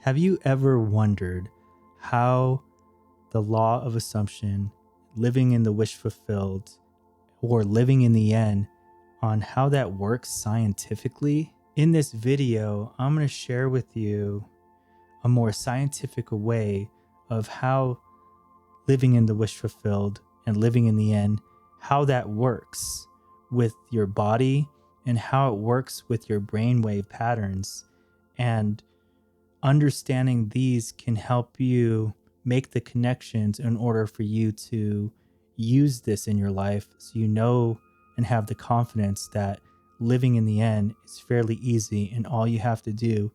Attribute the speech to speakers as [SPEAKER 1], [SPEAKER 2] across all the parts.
[SPEAKER 1] Have you ever wondered how the law of assumption, living in the wish fulfilled, or living in the end, on how that works scientifically? In this video, I'm going to share with you a more scientific way of how living in the wish fulfilled and living in the end, how that works with your body and how it works with your brainwave patterns. And understanding these can help you make the connections in order for you to use this in your life, so you know and have the confidence that living in the end is fairly easy, and all you have to do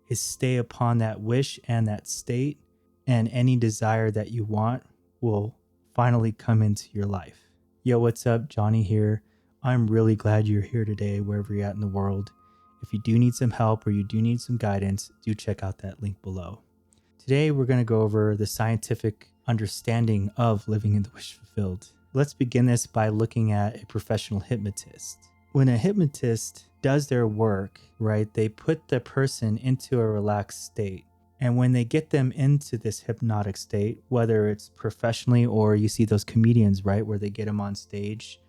[SPEAKER 1] is stay upon that wish and that state, and any desire that you want will finally come into your life. Yo, what's up? Johnny here. I'm really glad you're here today, wherever you're at in the world. If you do need some help or you do need some guidance, do check out that link below. Today, we're going to go over the scientific understanding of living in the wish fulfilled. Let's begin this by looking at a professional hypnotist. When a hypnotist does their work, right, they put the person into a relaxed state. And when they get them into this hypnotic state, whether it's professionally or you see those comedians, right, where they get them on stage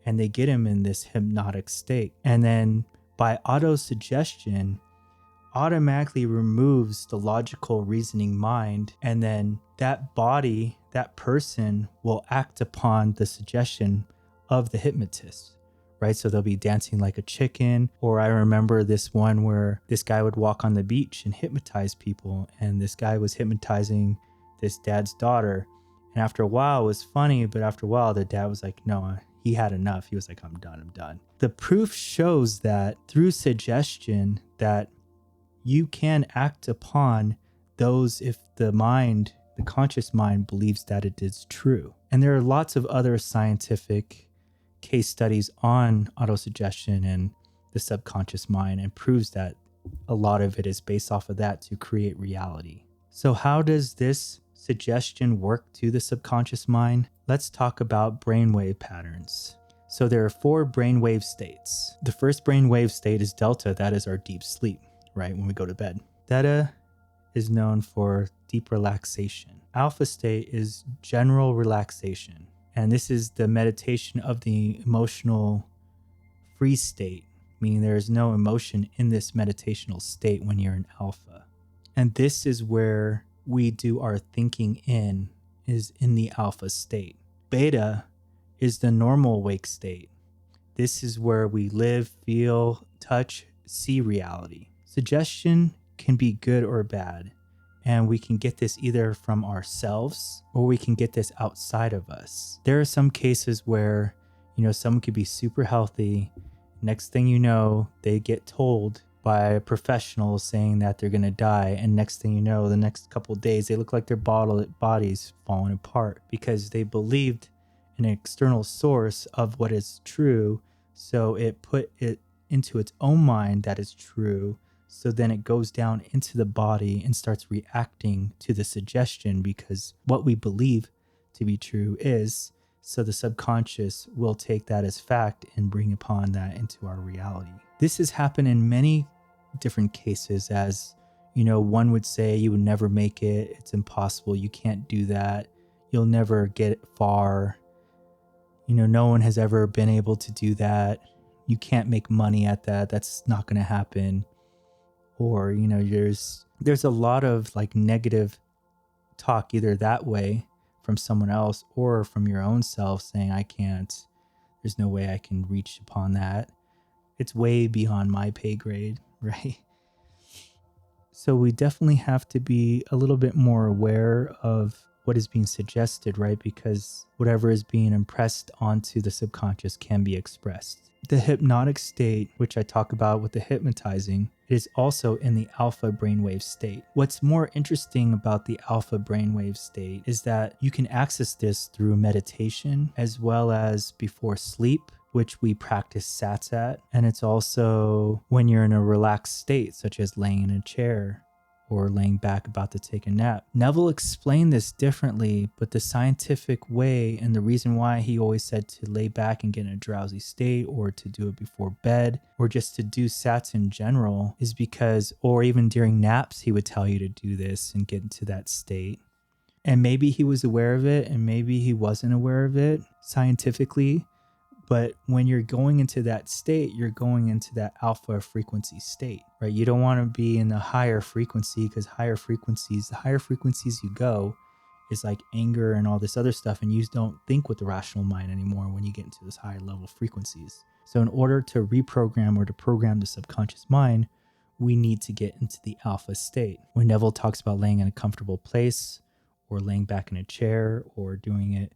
[SPEAKER 1] and they get them in this hypnotic state. And then by autosuggestion, automatically removes the logical reasoning mind, and then that body, that person will act upon the suggestion of the hypnotist, right? So they'll be dancing like a chicken. Or I remember this one where this guy would walk on the beach and hypnotize people, and this guy was hypnotizing this dad's daughter. And after a while, it was funny, but after a while, the dad was like, no, he had enough. He was like, I'm done. The proof shows that through suggestion that you can act upon those if the mind, the conscious mind, believes that it is true. And there are lots of other scientific case studies on autosuggestion and the subconscious mind, and proves that a lot of it is based off of that to create reality. So how does this suggestion work to the subconscious mind? Let's talk about brainwave patterns. So there are 4 brainwave states. The first brainwave state is delta. That is our deep sleep, right, when we go to bed. Theta is known for deep relaxation. Alpha state is general relaxation. And this is the meditation of the emotional free state, meaning there is no emotion in this meditational state when you're in alpha. And this is where we do our thinking is in the alpha state. Beta is the normal awake state. This is where we live, feel, touch, see reality. Suggestion can be good or bad, and we can get this either from ourselves or we can get this outside of us. There are some cases where, someone could be super healthy. Next thing you know, they get told by a professional saying that they're going to die. And next thing you know, the next couple of days, they look like their body's falling apart because they believed an external source of what is true. So it put it into its own mind that is true. So then it goes down into the body and starts reacting to the suggestion because what we believe to be true is. So the subconscious will take that as fact and bring upon that into our reality. This has happened in many different cases, as, one would say you would never make it. It's impossible. You can't do that. You'll never get far. No one has ever been able to do that. You can't make money at that. That's not going to happen. Or, there's a lot of negative talk either that way from someone else or from your own self saying, I can't, there's no way I can reach upon that. It's way beyond my pay grade, right? So we definitely have to be a little bit more aware of what is being suggested, right? Because whatever is being impressed onto the subconscious can be expressed. The hypnotic state, which I talk about with the hypnotizing, is also in the alpha brainwave state. What's more interesting about the alpha brainwave state is that you can access this through meditation as well as before sleep, which we practice sats at. And it's also when you're in a relaxed state, such as laying in a chair or laying back about to take a nap. Neville explained this differently, but the scientific way and the reason why he always said to lay back and get in a drowsy state or to do it before bed or just to do sats in general is because, or even during naps, he would tell you to do this and get into that state. And maybe he was aware of it and maybe he wasn't aware of it scientifically. But when you're going into that state, you're going into that alpha frequency state, right? You don't want to be in the higher frequency because the higher frequencies you go is like anger and all this other stuff. And you don't think with the rational mind anymore when you get into those higher level frequencies. So in order to reprogram or to program the subconscious mind, we need to get into the alpha state. When Neville talks about laying in a comfortable place or laying back in a chair or doing it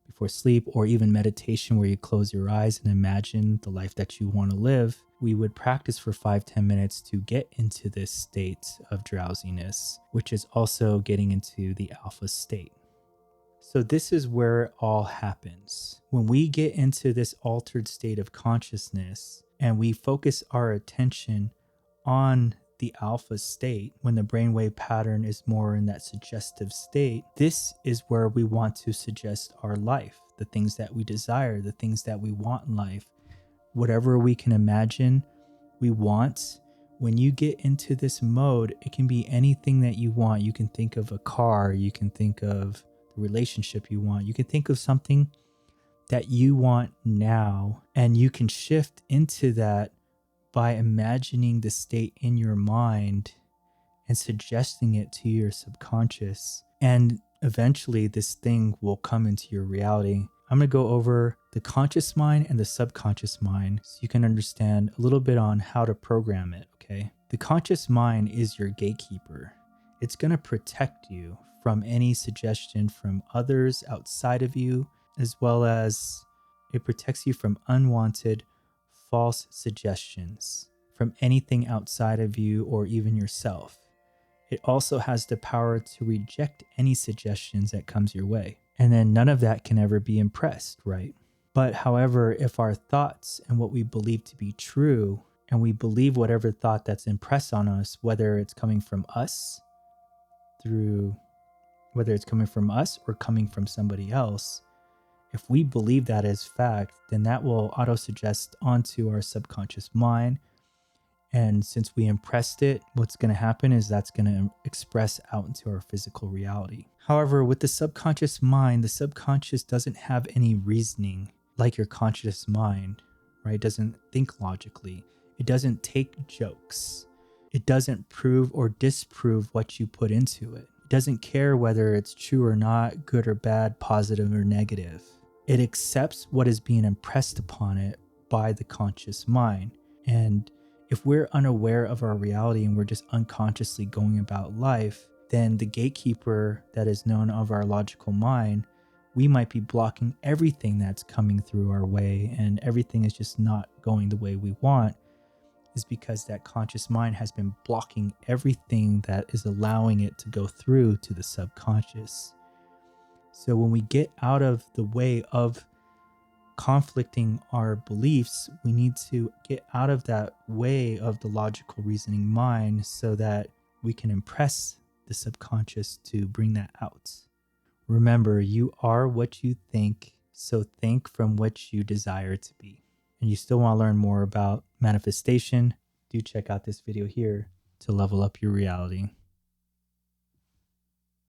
[SPEAKER 1] before sleep, or even meditation where you close your eyes and imagine the life that you want to live, we would practice for 5-10 minutes to get into this state of drowsiness, which is also getting into the alpha state. So this is where it all happens. When we get into this altered state of consciousness and we focus our attention on the alpha state, when the brainwave pattern is more in that suggestive state, this is where we want to suggest our life, the things that we desire, the things that we want in life, whatever we can imagine we want. When you get into this mode, it can be anything that you want. You can think of a car, you can think of the relationship you want, you can think of something that you want now, and you can shift into that by imagining the state in your mind and suggesting it to your subconscious. And eventually this thing will come into your reality. I'm going to go over the conscious mind and the subconscious mind so you can understand a little bit on how to program it, okay? The conscious mind is your gatekeeper. It's going to protect you from any suggestion from others outside of you, as well as it protects you from unwanted false suggestions from anything outside of you or even yourself. It also has the power to reject any suggestions that comes your way. And then none of that can ever be impressed, right? But however, if our thoughts and what we believe to be true, and we believe whatever thought that's impressed on us, whether it's coming from us or coming from somebody else, if we believe that as fact, then that will auto-suggest onto our subconscious mind. And since we impressed it, what's going to happen is that's going to express out into our physical reality. However, with the subconscious mind, the subconscious doesn't have any reasoning like your conscious mind, right? It doesn't think logically. It doesn't take jokes. It doesn't prove or disprove what you put into it. It doesn't care whether it's true or not, good or bad, positive or negative. It accepts what is being impressed upon it by the conscious mind. And if we're unaware of our reality and we're just unconsciously going about life, then the gatekeeper that is known of our logical mind, we might be blocking everything that's coming through our way, and everything is just not going the way we want, is because that conscious mind has been blocking everything that is allowing it to go through to the subconscious. So when we get out of the way of conflicting our beliefs, we need to get out of that way of the logical reasoning mind so that we can impress the subconscious to bring that out. Remember, you are what you think, so think from what you desire to be. And you still want to learn more about manifestation, do check out this video here to level up your reality.